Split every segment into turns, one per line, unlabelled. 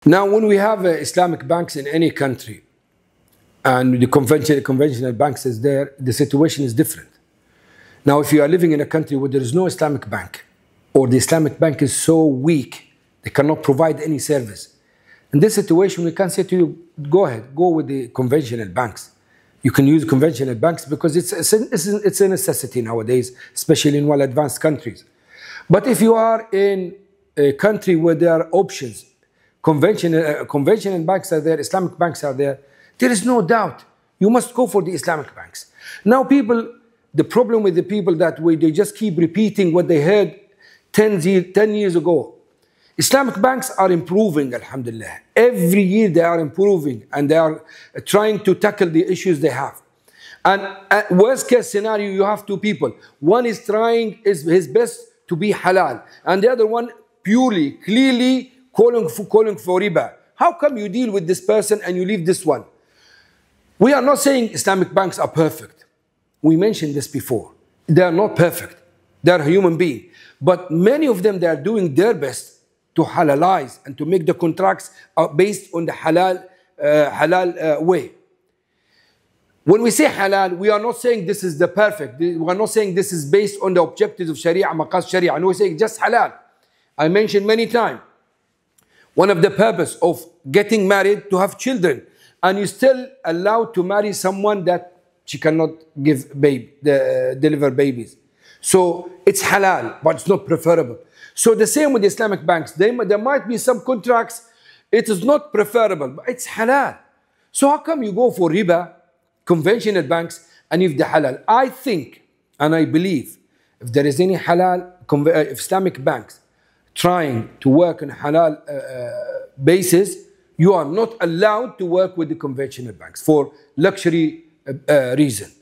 Now, when we have Islamic banks in any country, and the conventional banks is there, the situation is different. Now, if you are living in a country where there is no Islamic bank, or the Islamic bank is so weak, they cannot provide any service. In this situation, we can say to you, go ahead, go with the conventional banks. You can use conventional banks because it's a necessity nowadays, especially in well-advanced countries. But if you are in a country where there are options, conventional banks are there, Islamic banks are there, there is no doubt you must go for the Islamic banks. Now the problem with the people that they just keep repeating what they heard 10 years ago. Islamic banks are improving, alhamdulillah. Every year they are improving and they are trying to tackle the issues they have. And at worst case scenario, you have two people. One is trying his best to be halal, and the other one clearly calling for riba. How come you deal with this person and you leave this one? We are not saying Islamic banks are perfect. We mentioned this before. They are not perfect. They are human beings. But many of them, they are doing their best to halalize and to make the contracts based on the halal way. When we say halal, we are not saying this is the perfect. We are not saying this is based on the objectives of Sharia, maqas Sharia. And we're saying just halal. I mentioned many times, one of the purpose of getting married to have children, and you're still allowed to marry someone that she cannot deliver babies. So it's halal, but it's not preferable. So the same with the Islamic banks. There might be some contracts, it is not preferable, but it's halal. So how come you go for riba, conventional banks, and if the halal? I think, and I believe, if there is any halal Islamic banks trying to work on halal basis, you are not allowed to work with the conventional banks for luxury reason.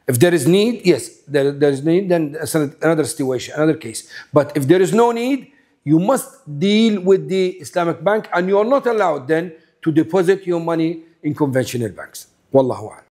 If there is need, yes, there is need, then that's another situation, another case. But if there is no need, you must deal with the Islamic bank, and you are not allowed then to deposit your money in conventional banks. Wallahu a'lam.